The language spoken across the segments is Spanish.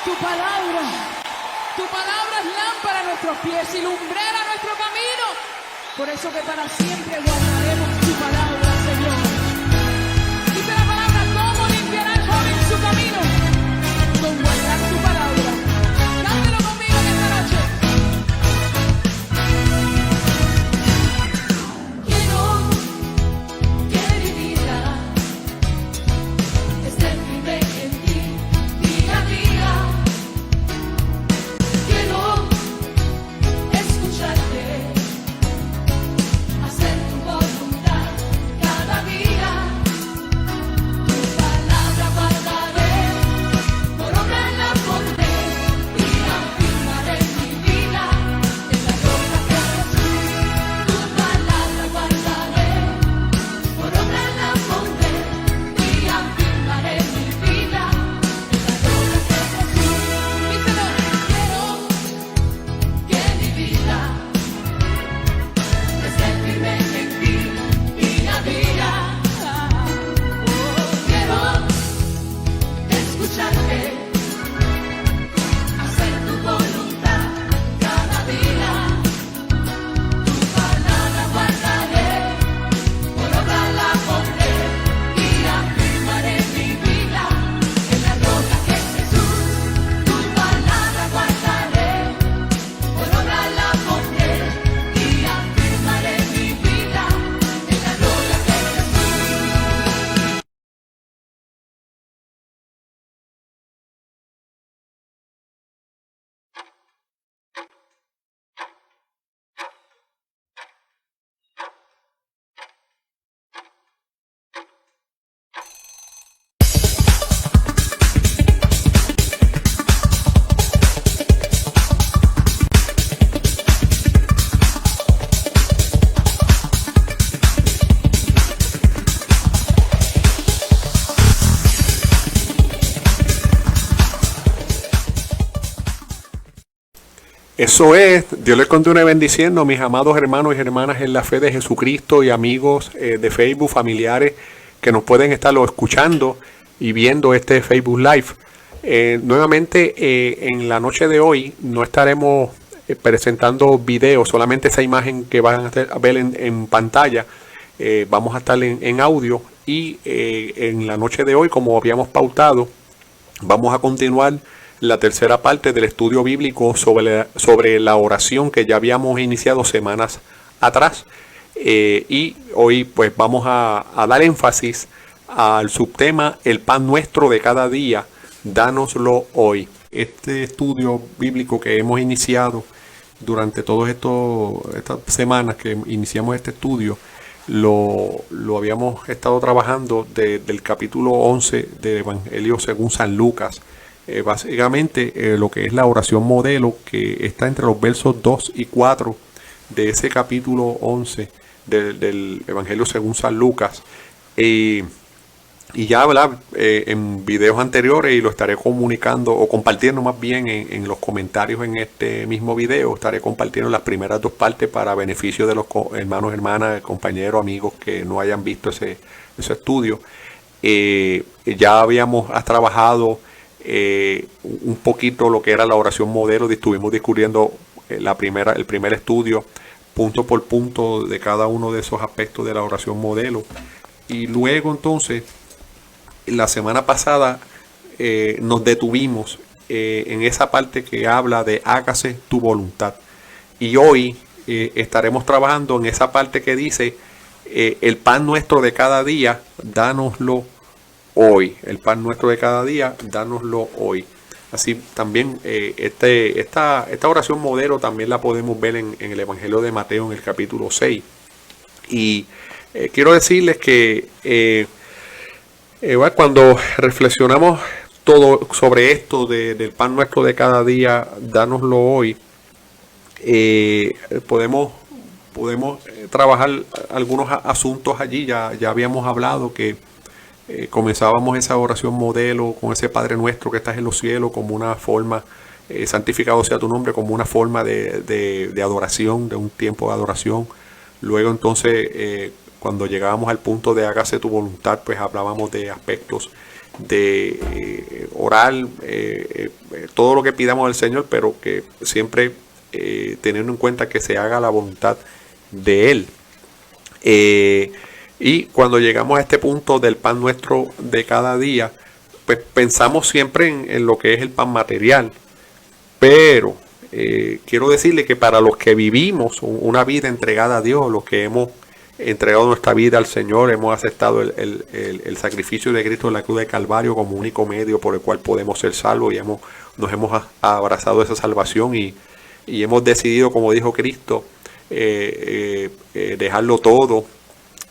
Tu palabra es lámpara a nuestros pies y lumbrera a nuestro camino. Por eso que para siempre guardaremos tu palabra, Señor. Dice la palabra, ¿cómo limpiará el joven su camino? Con guardar tu palabra. Cántelo conmigo en esta noche. Quiero que mi vida esté firme en ti día a día. Quiero escucharte, hacer tu voluntad cada día. Tu palabra guardaré, por obra la pondré y afirmaré mi vida en la roca que es Jesús. Tu palabra guardaré, por obra la pondré y afirmaré mi vida en la roca que es Jesús. Díselo. Quiero que mi vida esté firme en ti día a día. Quiero escucharte, hacer tu voluntad cada día. Tu palabra guardaré, por obra la pondré y afirmaré mi vida en la roca que es Jesús. Tu palabra guardaré, por obra la pondré y afirmaré mi vida en la roca que es Jesús. Eso es, Dios les continúe bendiciendo, mis amados hermanos y hermanas en la fe de Jesucristo y amigos de Facebook, familiares que nos pueden estar escuchando y viendo este Facebook Live. Nuevamente en la noche de hoy no estaremos presentando videos, solamente esa imagen que van a ver en pantalla. Vamos a estar en audio y en la noche de hoy, como habíamos pautado, vamos a continuar la tercera parte del estudio bíblico sobre la oración que ya habíamos iniciado semanas atrás. Y hoy pues vamos a dar énfasis al subtema el pan nuestro de cada día, dánoslo hoy. Este estudio bíblico que hemos iniciado durante todas estas semanas que iniciamos este estudio, lo habíamos estado trabajando del capítulo 11 del Evangelio según San Lucas. Básicamente lo que es la oración modelo, que está entre los versos 2 y 4 de ese capítulo 11 del Evangelio según San Lucas. Y ya en videos anteriores, y lo estaré comunicando o compartiendo más bien en los comentarios en este mismo video, estaré compartiendo las primeras dos partes para beneficio de los hermanos, hermanas, compañeros, amigos que no hayan visto ese estudio. Ya habíamos trabajado un poquito lo que era la oración modelo, y estuvimos discutiendo el primer estudio punto por punto de cada uno de esos aspectos de la oración modelo. Y luego entonces la semana pasada nos detuvimos en esa parte que habla de hágase tu voluntad, y hoy estaremos trabajando en esa parte que dice el pan nuestro de cada día, dánoslo hoy. El pan nuestro de cada día, dánoslo hoy. Así también esta oración modelo también la podemos ver en el Evangelio de Mateo en el capítulo 6. Y quiero decirles que cuando reflexionamos todo sobre esto del pan nuestro de cada día, dánoslo hoy, podemos trabajar algunos asuntos allí. Ya habíamos hablado que comenzábamos esa oración modelo con ese Padre nuestro que estás en los cielos como una forma, santificado sea tu nombre, como una forma de adoración, de un tiempo de adoración. Luego entonces cuando llegábamos al punto de hágase tu voluntad, pues hablábamos de aspectos de orar, todo lo que pidamos al Señor, pero que siempre teniendo en cuenta que se haga la voluntad de Él. Y cuando llegamos a este punto del pan nuestro de cada día, pues pensamos siempre en lo que es el pan material. Pero quiero decirle que para los que vivimos una vida entregada a Dios, los que hemos entregado nuestra vida al Señor, hemos aceptado el sacrificio de Cristo en la cruz de Calvario como único medio por el cual podemos ser salvos, y nos hemos abrazado esa salvación y hemos decidido, como dijo Cristo, dejarlo todo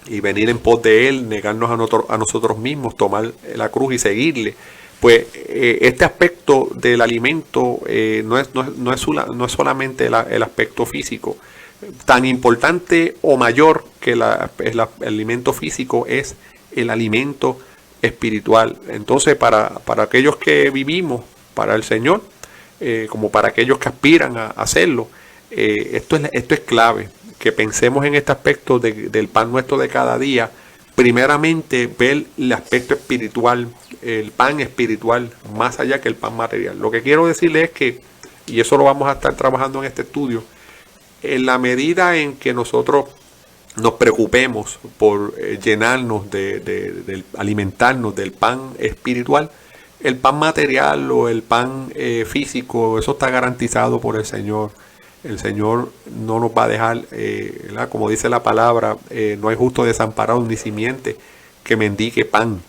y venir en pos de Él, negarnos a nosotros mismos, tomar la cruz y seguirle. Pues este aspecto del alimento no es solamente el aspecto físico. Tan importante o mayor que el alimento físico es el alimento espiritual. Entonces, para aquellos que vivimos para el Señor, como para aquellos que aspiran a hacerlo, esto es clave, que pensemos en este aspecto del pan nuestro de cada día. Primeramente, ver el aspecto espiritual, el pan espiritual, más allá que el pan material. Lo que quiero decirles es que, y eso lo vamos a estar trabajando en este estudio, en la medida en que nosotros nos preocupemos por llenarnos alimentarnos del pan espiritual, el pan material o el pan físico, eso está garantizado por el Señor. El Señor no nos va a dejar, como dice la palabra, no hay justo desamparado ni simiente que mendigue pan.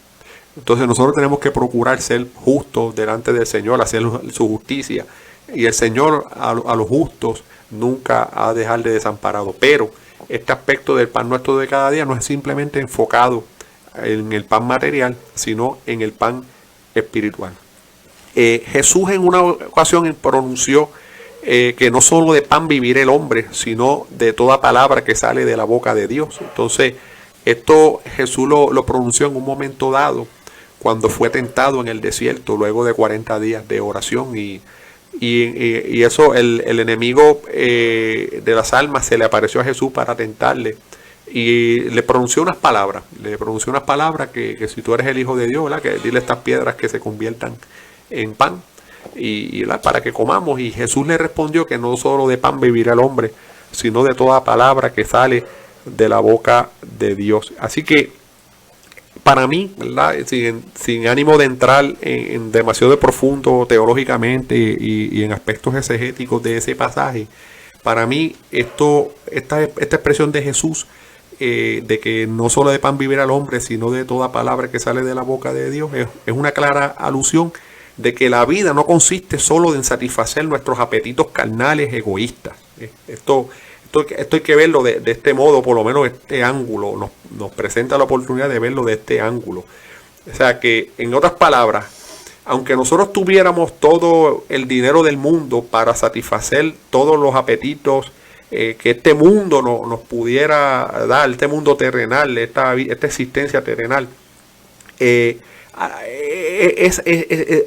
Entonces nosotros tenemos que procurar ser justos delante del Señor, hacer su justicia. Y el Señor a los justos nunca ha de dejar de desamparado. Pero este aspecto del pan nuestro de cada día no es simplemente enfocado en el pan material, sino en el pan espiritual. Jesús en una ocasión pronunció que no solo de pan vivirá el hombre, sino de toda palabra que sale de la boca de Dios. Entonces, esto Jesús lo pronunció en un momento dado, cuando fue tentado en el desierto, luego de 40 días de oración. Y eso, el enemigo de las almas se le apareció a Jesús para tentarle. Y le pronunció unas palabras. Que si tú eres el Hijo de Dios, ¿verdad? Que dile a estas piedras que se conviertan en pan. Y para que comamos. Y Jesús le respondió que no solo de pan vivirá el hombre, sino de toda palabra que sale de la boca de Dios. Así que para mí, ¿verdad? Sin ánimo de entrar en demasiado profundo teológicamente y en aspectos exegéticos de ese pasaje, para mí esta expresión de Jesús, de que no solo de pan vivirá el hombre, sino de toda palabra que sale de la boca de Dios, es una clara alusión de que la vida no consiste solo en satisfacer nuestros apetitos carnales egoístas. Esto hay que verlo de este modo, por lo menos este ángulo nos presenta la oportunidad de verlo de este ángulo. O sea que, en otras palabras, aunque nosotros tuviéramos todo el dinero del mundo para satisfacer todos los apetitos que este mundo nos pudiera dar, este mundo terrenal, esta existencia terrenal,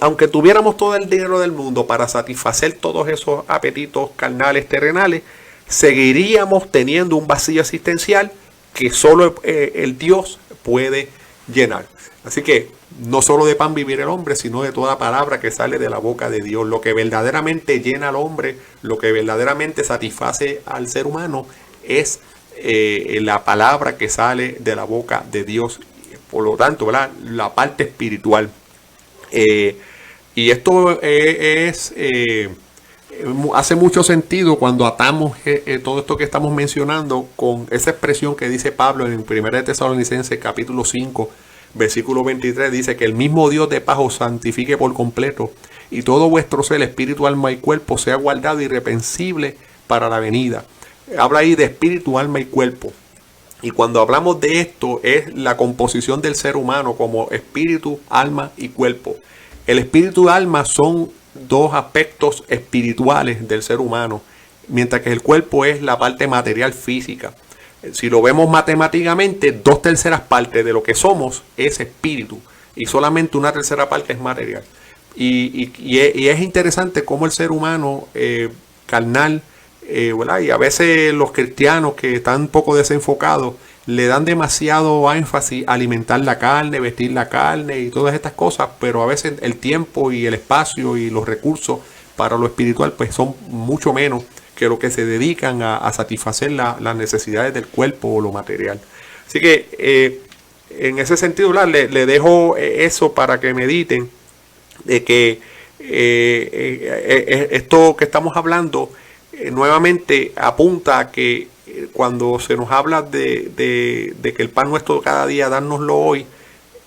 aunque tuviéramos todo el dinero del mundo para satisfacer todos esos apetitos carnales terrenales, seguiríamos teniendo un vacío existencial que solo el Dios puede llenar. Así que no solo de pan vivir el hombre, sino de toda palabra que sale de la boca de Dios. Lo que verdaderamente llena al hombre, lo que verdaderamente satisface al ser humano, es la palabra que sale de la boca de Dios. Por lo tanto, ¿verdad? La parte espiritual. Y esto hace mucho sentido cuando atamos todo esto que estamos mencionando con esa expresión que dice Pablo en 1 Tesalonicenses capítulo 5, versículo 23. Dice que el mismo Dios de paz os santifique por completo, y todo vuestro ser, espíritu, alma y cuerpo, sea guardado irreprensible para la venida. Habla ahí de espíritu, alma y cuerpo. Y cuando hablamos de esto, es la composición del ser humano como espíritu, alma y cuerpo. El espíritu y alma son dos aspectos espirituales del ser humano, mientras que el cuerpo es la parte material física. Si lo vemos matemáticamente, 2/3 partes de lo que somos es espíritu y solamente 1/3 parte es material. Y es interesante cómo el ser humano carnal, ¿verdad? Y a veces los cristianos que están un poco desenfocados le dan demasiado énfasis a alimentar la carne, vestir la carne y todas estas cosas, pero a veces el tiempo y el espacio y los recursos para lo espiritual pues son mucho menos que lo que se dedican a satisfacer las necesidades del cuerpo o lo material. Así que en ese sentido, le dejo eso para que mediten de que esto que estamos hablando nuevamente apunta a que cuando se nos habla de que el pan nuestro de cada día, dárnoslo hoy,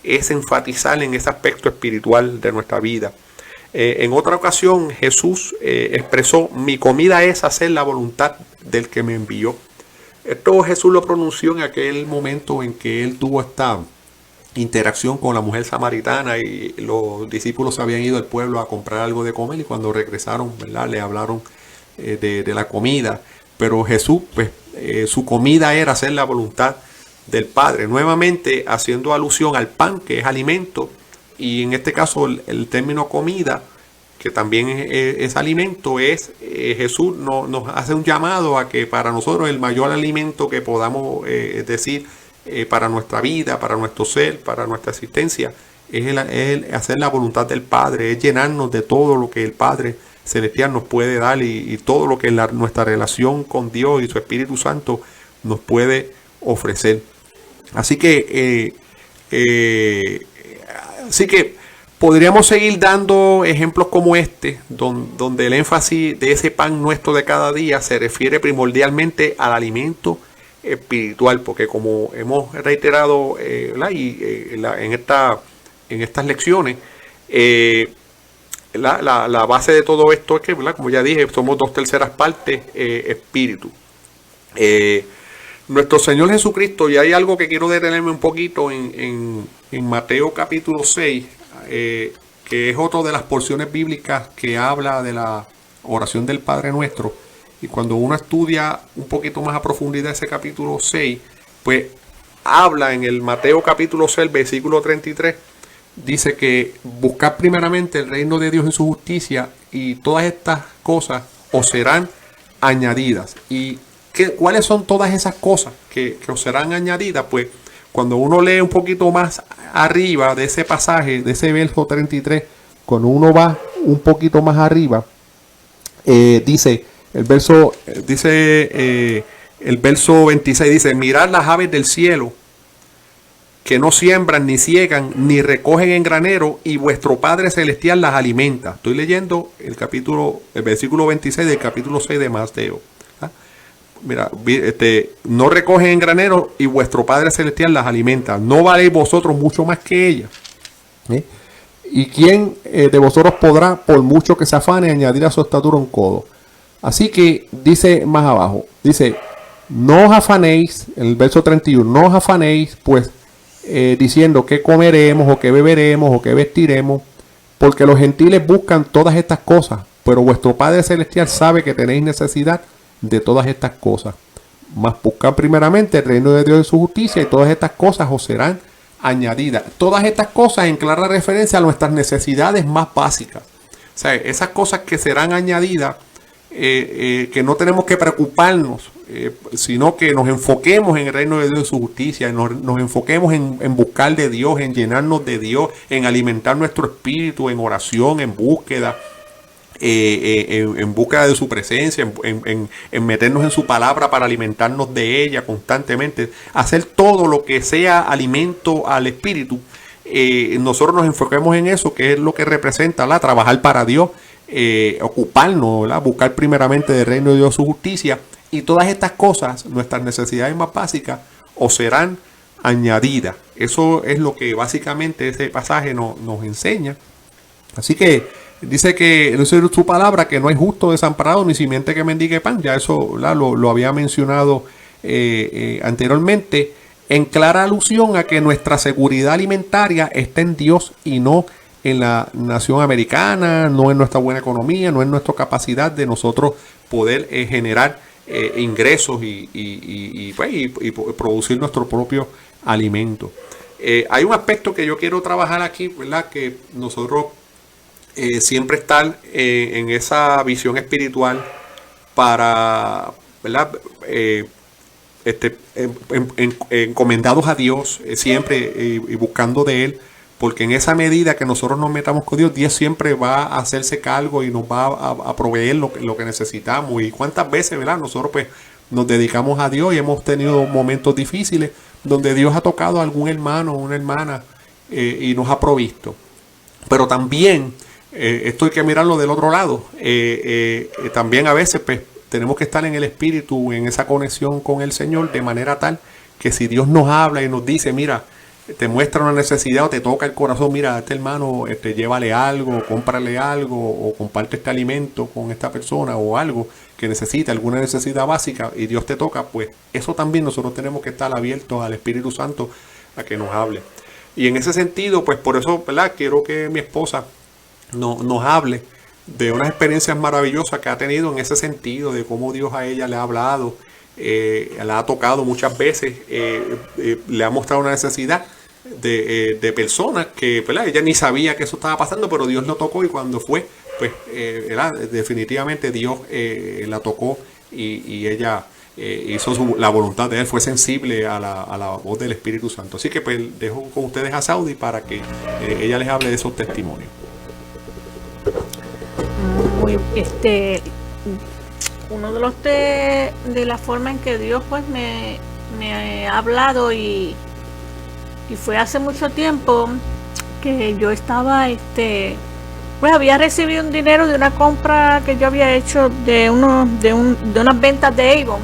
es enfatizar en ese aspecto espiritual de nuestra vida. En otra ocasión Jesús expresó: mi comida es hacer la voluntad del que me envió. Esto Jesús lo pronunció en aquel momento en que él tuvo esta interacción con la mujer samaritana y los discípulos habían ido al pueblo a comprar algo de comer y cuando regresaron, ¿verdad?, le hablaron de la comida. Pero Jesús, pues, su comida era hacer la voluntad del Padre, nuevamente haciendo alusión al pan, que es alimento, y en este caso el término comida, que también es alimento, es Jesús nos hace un llamado a que para nosotros el mayor alimento que podamos decir para nuestra vida, para nuestro ser, para nuestra existencia, es el hacer la voluntad del Padre, es llenarnos de todo lo que el Padre Celestial nos puede dar y todo lo que nuestra relación con Dios y su Espíritu Santo nos puede ofrecer. Así que podríamos seguir dando ejemplos como este, donde el énfasis de ese pan nuestro de cada día se refiere primordialmente al alimento espiritual, porque como hemos reiterado en estas lecciones, la base de todo esto es que, ¿verdad?, como ya dije, somos 2/3 partes espíritu. Nuestro Señor Jesucristo, y hay algo que quiero detenerme un poquito en Mateo capítulo 6, que es otra de las porciones bíblicas que habla de la oración del Padre Nuestro. Y cuando uno estudia un poquito más a profundidad ese capítulo 6, pues habla en el Mateo capítulo 6, versículo 33, dice que buscad primeramente el reino de Dios en su justicia y todas estas cosas os serán añadidas. ¿Y cuáles son todas esas cosas que os serán añadidas? Pues cuando uno lee un poquito más arriba de ese pasaje, de ese verso 33, cuando uno va un poquito más arriba, dice el verso 26, dice: mirad las aves del cielo, que no siembran, ni ciegan, ni recogen en granero, y vuestro Padre Celestial las alimenta. Estoy leyendo el versículo 26 del capítulo 6 de Mateo. Mira, no recogen en granero y vuestro Padre Celestial las alimenta. ¿No valéis vosotros mucho más que ellas? ¿Y quién de vosotros podrá, por mucho que se afane, añadir a su estatura un codo? Así que dice más abajo, dice: no os afanéis, en el verso 31, no os afanéis pues diciendo qué comeremos o qué beberemos o qué vestiremos, porque los gentiles buscan todas estas cosas, pero vuestro Padre Celestial sabe que tenéis necesidad de todas estas cosas. Mas buscad primeramente el reino de Dios y su justicia, y todas estas cosas os serán añadidas. Todas estas cosas en clara referencia a nuestras necesidades más básicas. O sea, esas cosas que serán añadidas, que no tenemos que preocuparnos, sino que nos enfoquemos en el reino de Dios y su justicia, nos enfoquemos en buscar de Dios, en llenarnos de Dios, en alimentar nuestro espíritu, en oración, en búsqueda, en búsqueda de su presencia, en meternos en su palabra para alimentarnos de ella constantemente, hacer todo lo que sea alimento al espíritu. Nosotros nos enfoquemos en eso, que es lo que representa, ¿verdad?, trabajar para Dios, ocuparnos, ¿verdad?, buscar primeramente del reino de Dios su justicia, y todas estas cosas, nuestras necesidades más básicas, os serán añadidas. Eso es lo que básicamente ese pasaje nos enseña. Así que dice que dice su palabra que no hay justo desamparado ni simiente que mendigue pan. Ya eso lo había mencionado anteriormente, en clara alusión a que nuestra seguridad alimentaria está en Dios y no en la nación americana, no en nuestra buena economía, no en nuestra capacidad de nosotros poder generar ingresos y producir nuestro propio alimento. Hay un aspecto que yo quiero trabajar aquí, ¿verdad?, que nosotros siempre estar en esa visión espiritual para, ¿verdad?, encomendados a Dios siempre y buscando de Él, porque en esa medida que nosotros nos metamos con Dios, Dios siempre va a hacerse cargo y nos va a proveer lo que necesitamos. Y cuántas veces, ¿verdad? Nosotros pues nos dedicamos a Dios y hemos tenido momentos difíciles donde Dios ha tocado a algún hermano o una hermana y nos ha provisto. Pero también, esto hay que mirarlo del otro lado, también a veces pues tenemos que estar en el espíritu, en esa conexión con el Señor, de manera tal que si Dios nos habla y nos dice, mira, te muestra una necesidad o te toca el corazón, mira, a este hermano, llévale algo, cómprale algo, o comparte este alimento con esta persona o algo que necesita, alguna necesidad básica, y Dios te toca, pues eso también nosotros tenemos que estar abiertos al Espíritu Santo a que nos hable. Y en ese sentido, pues por eso, ¿verdad? Quiero que mi esposa nos hable de unas experiencias maravillosas que ha tenido en ese sentido, de cómo Dios a ella le ha hablado, la ha tocado muchas veces, le ha mostrado una necesidad de personas que, ¿verdad? Ella ni sabía que eso estaba pasando, pero Dios lo tocó, y cuando fue, pues definitivamente Dios la tocó y ella hizo la voluntad de Él, fue sensible a la voz del Espíritu Santo. Así que pues dejo con ustedes a Saudi para que ella les hable de esos testimonios. Uno de los de la forma en que Dios pues me ha hablado y fue hace mucho tiempo que yo estaba pues había recibido un dinero de una compra que yo había hecho de unas ventas de Avon,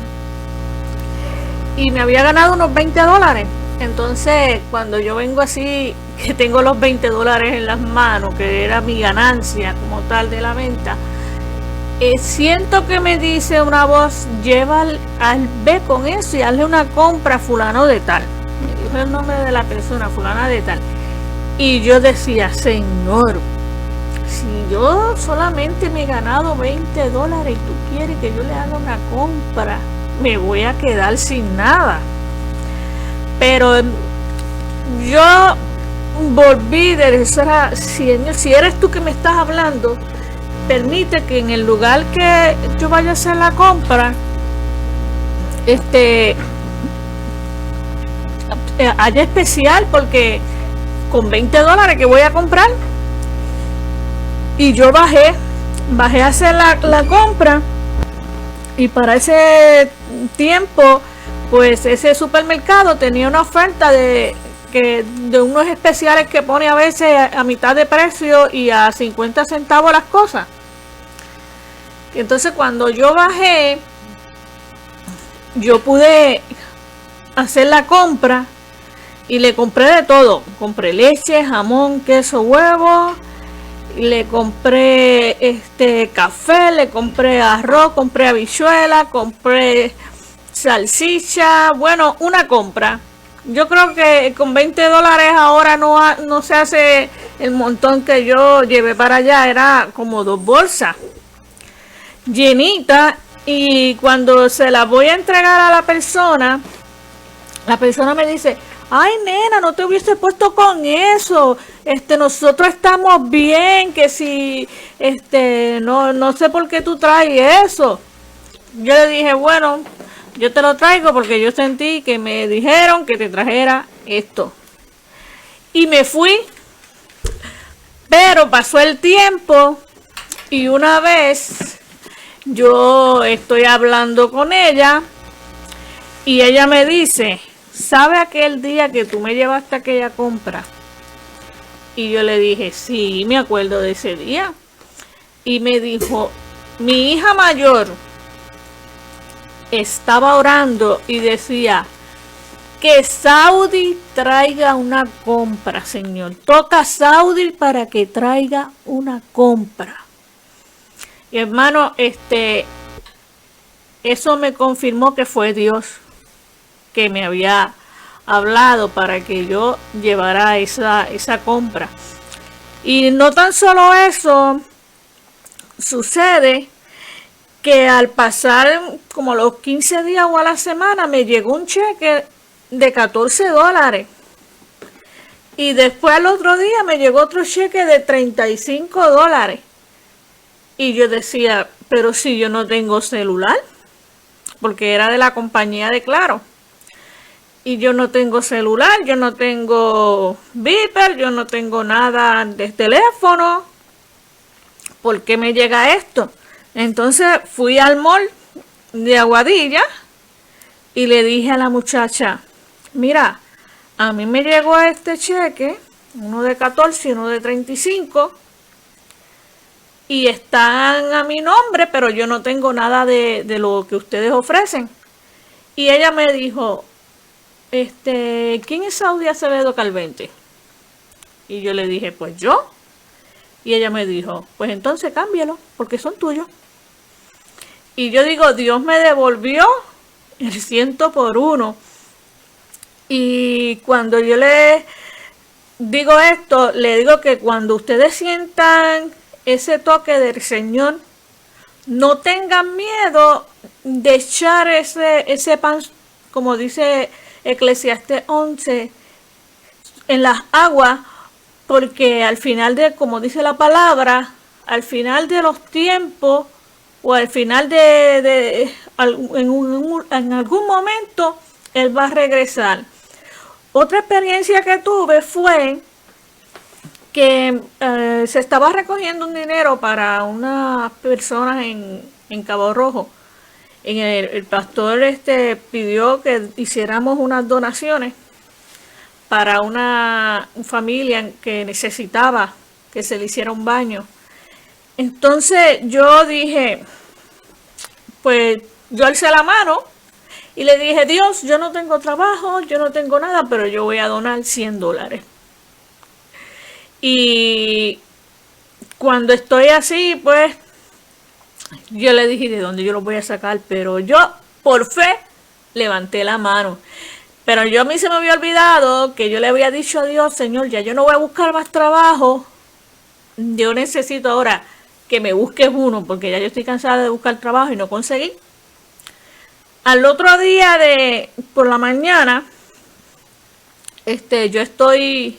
y me había ganado unos $20. Entonces cuando yo vengo así, que tengo los $20 en las manos, que era mi ganancia como tal de la venta, siento que me dice una voz, ve con eso y hazle una compra a fulano de tal. Me dijo el nombre de la persona, fulana de tal. Y yo decía, Señor, si yo solamente me he ganado $20 y tú quieres que yo le haga una compra, me voy a quedar sin nada. Pero yo volví de decir, Señor, si eres tú que me estás hablando, permite que en el lugar que yo vaya a hacer la compra, haya especial, porque con $20 que voy a comprar. Y yo bajé a hacer la compra, y para ese tiempo pues ese supermercado tenía una oferta de unos especiales que pone a veces a mitad de precio y a 50 centavos las cosas. Y entonces cuando yo bajé, yo pude hacer la compra y le compré de todo. Compré leche, jamón, queso, huevo, le compré café, le compré arroz, compré habichuela, compré salchicha. Bueno, una compra. Yo creo que con $20 ahora no se hace el montón que yo llevé para allá. Era como 2 bolsas llenitas. Y cuando se las voy a entregar a la persona me dice, ay nena, no te hubiese puesto con eso, nosotros estamos bien, que si no sé por qué tú traes eso. Yo le dije, bueno, yo te lo traigo porque yo sentí que me dijeron que te trajera esto. Y me fui. Pero pasó el tiempo y una vez yo estoy hablando con ella y ella me dice, ¿sabe aquel día que tú me llevaste aquella compra? Y yo le dije, sí, me acuerdo de ese día. Y me dijo, mi hija mayor estaba orando y decía, que Saudi traiga una compra, Señor. Toca a Saudi para que traiga una compra. Y hermano, eso me confirmó que fue Dios que me había hablado para que yo llevara esa compra. Y no tan solo eso, sucede que al pasar como los 15 días o a la semana me llegó un cheque de $14. Y después al otro día me llegó otro cheque de $35. Y yo decía, pero si yo no tengo celular, porque era de la compañía de Claro. Y yo no tengo celular, yo no tengo Viper, yo no tengo nada de teléfono. ¿Por qué me llega esto? Entonces fui al mall de Aguadilla y le dije a la muchacha, mira, a mí me llegó este cheque, uno de 14 y uno de 35, y están a mi nombre, pero yo no tengo nada de lo que ustedes ofrecen. Y ella me dijo, ¿quién es Saudi Acevedo Calvente? Y yo le dije, pues yo. Y ella me dijo, pues entonces cámbialo, porque son tuyos. Y yo digo, Dios me devolvió el 100 por 1. Y cuando yo le digo esto, le digo que cuando ustedes sientan ese toque del Señor, no tengan miedo de echar ese pan, como dice Eclesiastés 11, en las aguas, porque al final como dice la palabra, al final de los tiempos, o al final en algún momento, Él va a regresar. Otra experiencia que tuve fue que se estaba recogiendo un dinero para unas personas en Cabo Rojo. El pastor pidió que hiciéramos unas donaciones para una familia que necesitaba que se le hiciera un baño. Entonces yo dije, pues yo alcé la mano y le dije, Dios, yo no tengo trabajo, yo no tengo nada, pero yo voy a donar $100. Y cuando estoy así, pues yo le dije, ¿de dónde yo lo voy a sacar? Pero yo, por fe, levanté la mano. Pero a mí se me había olvidado que yo le había dicho a Dios, Señor, ya yo no voy a buscar más trabajo. Yo necesito ahora que me busques uno, porque ya yo estoy cansada de buscar trabajo y no conseguí. Al otro día por la mañana, yo estoy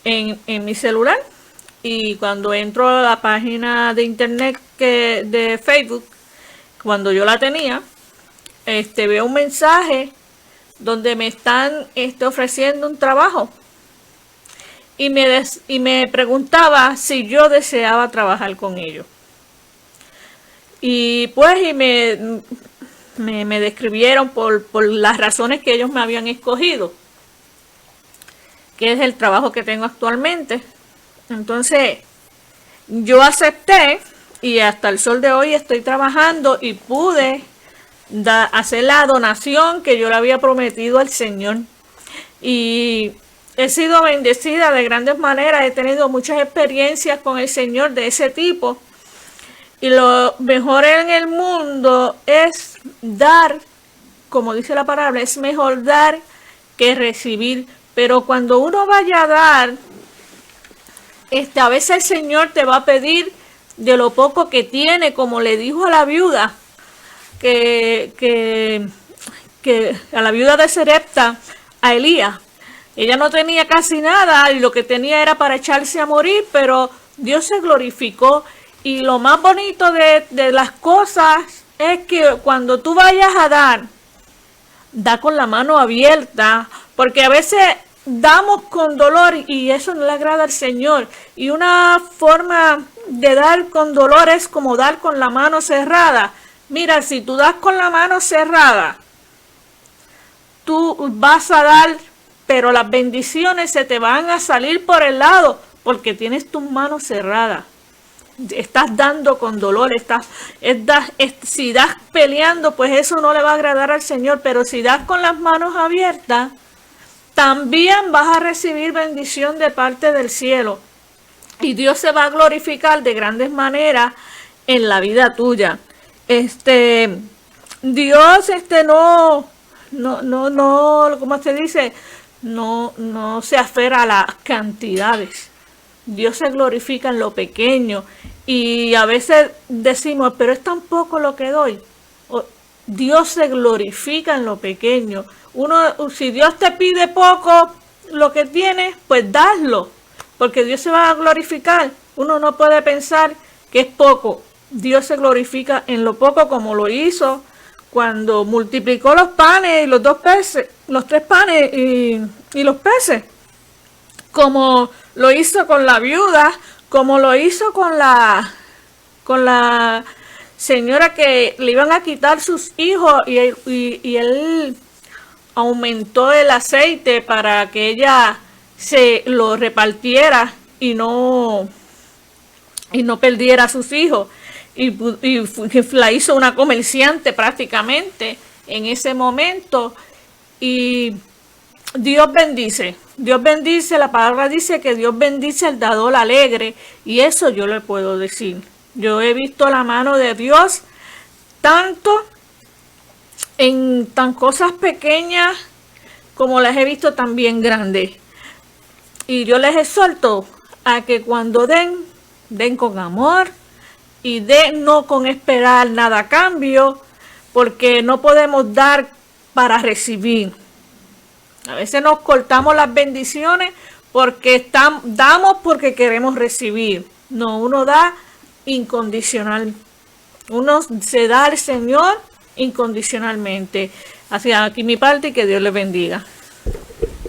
en mi celular y cuando entro a la página de internet de Facebook, cuando yo la tenía, veo un mensaje donde me están ofreciendo un trabajo y me preguntaba si yo deseaba trabajar con ellos. Y pues me describieron por las razones que ellos me habían escogido, que es el trabajo que tengo actualmente. Entonces yo acepté y hasta el sol de hoy estoy trabajando y pude hacer la donación que yo le había prometido al Señor. Y he sido bendecida de grandes maneras, he tenido muchas experiencias con el Señor de ese tipo. Y lo mejor en el mundo es dar, como dice la palabra, es mejor dar que recibir. Pero cuando uno vaya a dar, a veces el Señor te va a pedir de lo poco que tiene, como le dijo a la viuda, que a la viuda de Serepta, a Elías. Ella no tenía casi nada y lo que tenía era para echarse a morir, pero Dios se glorificó. Y lo más bonito de las cosas es que cuando tú vayas a dar, da con la mano abierta, porque a veces damos con dolor y eso no le agrada al Señor. Y una forma de dar con dolor es como dar con la mano cerrada. Mira, si tú das con la mano cerrada, tú vas a dar, pero las bendiciones se te van a salir por el lado, porque tienes tus manos cerradas. Estás dando con dolor, si das peleando, pues eso no le va a agradar al Señor, pero si das con las manos abiertas, también vas a recibir bendición de parte del cielo. Y Dios se va a glorificar de grandes maneras en la vida tuya. Dios no, ¿cómo se dice? No se aferra a las cantidades. Dios se glorifica en lo pequeño. Y a veces decimos, pero es tan poco lo que doy. Dios se glorifica en lo pequeño. Si Dios te pide poco lo que tienes, pues daslo, porque Dios se va a glorificar. Uno no puede pensar que es poco. Dios se glorifica en lo poco, como lo hizo cuando multiplicó los panes y los 2 peces, los 3 panes y los peces, como lo hizo con la viuda, como lo hizo con la señora que le iban a quitar sus hijos y él aumentó el aceite para que ella se lo repartiera y no perdiera a sus hijos. Y la hizo una comerciante prácticamente en ese momento. Y Dios bendice, la palabra dice que Dios bendice al dador alegre, y eso yo le puedo decir. Yo he visto la mano de Dios tanto en tan cosas pequeñas como las he visto también grandes. Y yo les exhorto a que cuando den con amor y den no con esperar nada a cambio, porque no podemos dar para recibir. A veces nos cortamos las bendiciones porque damos porque queremos recibir. No, uno da incondicional. Uno se da al Señor incondicionalmente. Así, aquí mi parte, y que Dios les bendiga.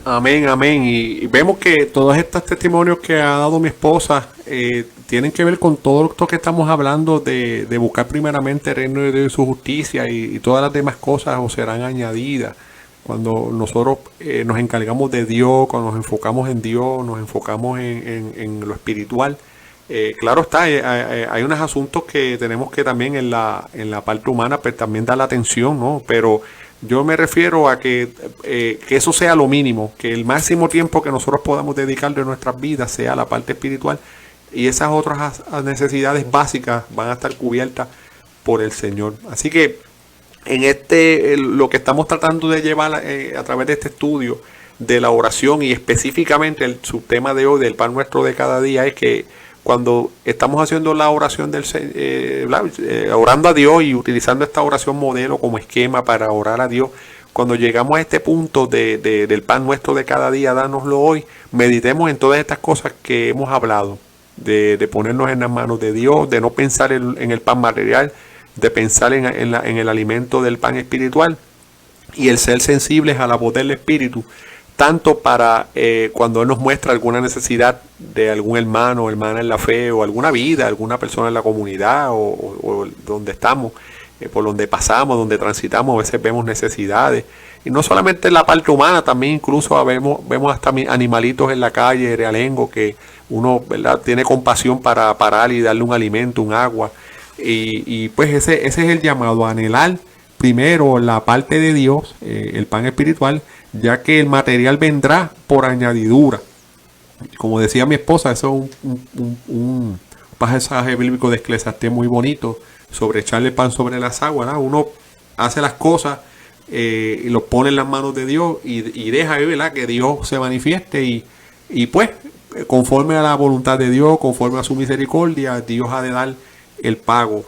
Amén, amén. Y vemos que todos estos testimonios que ha dado mi esposa tienen que ver con todo esto que estamos hablando de buscar primeramente el reino de Dios y su justicia, y todas las demás cosas os serán añadidas. Cuando nosotros nos encargamos de Dios, cuando nos enfocamos en Dios, nos enfocamos en lo espiritual, claro está, hay unos asuntos que tenemos que también en la parte humana pues también dar la atención, ¿no? Pero yo me refiero a que eso sea lo mínimo, que el máximo tiempo que nosotros podamos dedicar de nuestras vidas sea la parte espiritual, y esas otras necesidades básicas van a estar cubiertas por el Señor. Así que en lo que estamos tratando de llevar a través de este estudio de la oración, y específicamente el subtema de hoy del pan nuestro de cada día, es que cuando estamos haciendo la oración orando a Dios y utilizando esta oración modelo como esquema para orar a Dios, cuando llegamos a este punto del pan nuestro de cada día, dánoslo hoy, meditemos en todas estas cosas que hemos hablado, de ponernos en las manos de Dios, de no pensar en el pan material, de pensar en el alimento del pan espiritual, y el ser sensibles a la voz del Espíritu, tanto para cuando Él nos muestra alguna necesidad de algún hermano o hermana en la fe, o alguna vida, alguna persona en la comunidad o donde estamos, por donde pasamos, donde transitamos, a veces vemos necesidades. Y no solamente en la parte humana, también incluso vemos hasta animalitos en la calle, realengo, que uno, ¿verdad?, tiene compasión para parar y darle un alimento, un agua. Y pues ese es el llamado, a anhelar primero la parte de Dios, el pan espiritual, ya que el material vendrá por añadidura. Como decía mi esposa, eso es un pasaje bíblico de Eclesiastés muy bonito, sobre echarle pan sobre las aguas, ¿no? Uno hace las cosas y los pone en las manos de Dios y deja, ¿verdad?, que Dios se manifieste, y pues conforme a la voluntad de Dios, conforme a su misericordia, Dios ha de dar el pago.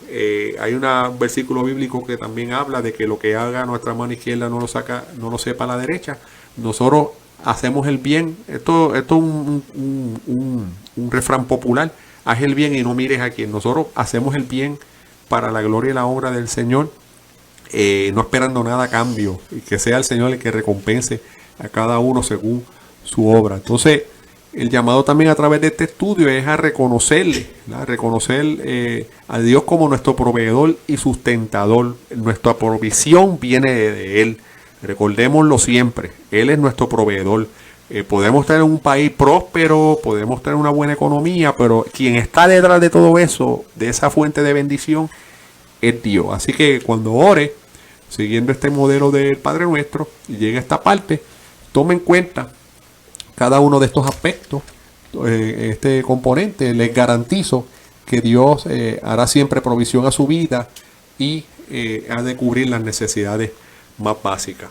Hay un versículo bíblico que también habla de que lo que haga nuestra mano izquierda no lo sepa la derecha. Nosotros hacemos el bien. Esto es un refrán popular: haz el bien y no mires a quién. Nosotros hacemos el bien para la gloria y la obra del Señor, no esperando nada a cambio, y que sea el Señor el que recompense a cada uno según su obra. Entonces, el llamado también a través de este estudio es a reconocerle, ¿verdad?, reconocer a Dios como nuestro proveedor y sustentador. Nuestra provisión viene de Él. Recordémoslo siempre, Él es nuestro proveedor. Podemos tener un país próspero, podemos tener una buena economía, pero quien está detrás de todo eso, de esa fuente de bendición, es Dios. Así que cuando ore, siguiendo este modelo del Padre Nuestro, y llegue a esta parte, tome en cuenta cada uno de estos aspectos, este componente. Les garantizo que Dios hará siempre provisión a su vida, y ha de cubrir las necesidades más básicas.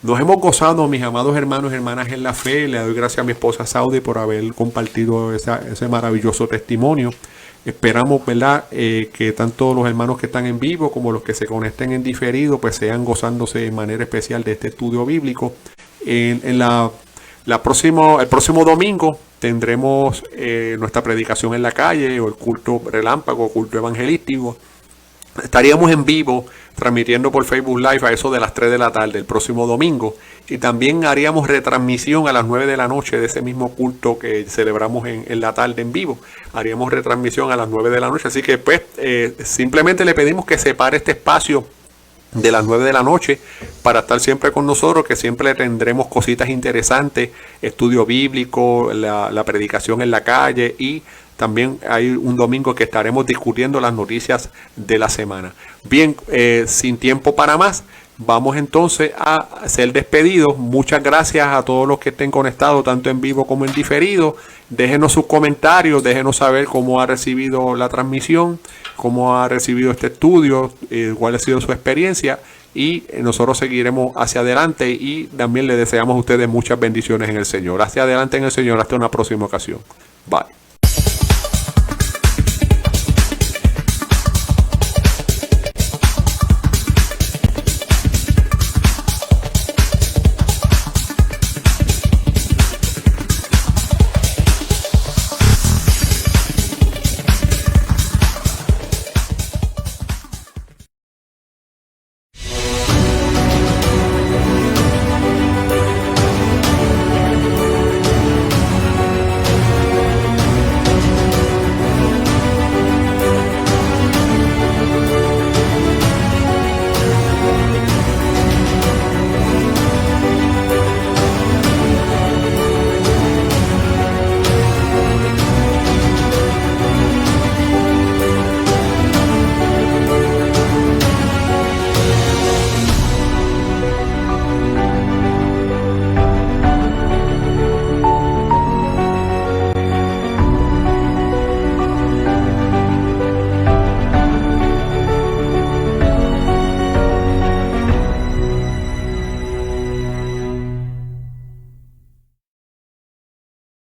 Nos hemos gozado, mis amados hermanos y hermanas en la fe. Le doy gracias a mi esposa Saudi por haber compartido ese maravilloso testimonio. Esperamos, ¿verdad?, que tanto los hermanos que están en vivo como los que se conecten en diferido pues sean gozándose de manera especial de este estudio bíblico. El próximo domingo tendremos nuestra predicación en la calle, o el culto relámpago, culto evangelístico. Estaríamos en vivo transmitiendo por Facebook Live a eso de las 3 de la tarde el próximo domingo, y también haríamos retransmisión a las 9 de la noche de ese mismo culto que celebramos en la tarde en vivo. Haríamos retransmisión a las 9 de la noche, así que pues simplemente le pedimos que separe este espacio de las 9 de la noche para estar siempre con nosotros, que siempre tendremos cositas interesantes, estudio bíblico, la predicación en la calle, y también hay un domingo que estaremos discutiendo las noticias de la semana. Bien, sin tiempo para más, vamos entonces a ser despedidos. Muchas gracias a todos los que estén conectados, tanto en vivo como en diferido. Déjenos sus comentarios, déjenos saber cómo ha recibido la transmisión, cómo ha recibido este estudio, cuál ha sido su experiencia, y nosotros seguiremos hacia adelante, y también le deseamos a ustedes muchas bendiciones en el Señor. Hacia adelante en el Señor, hasta una próxima ocasión. Bye.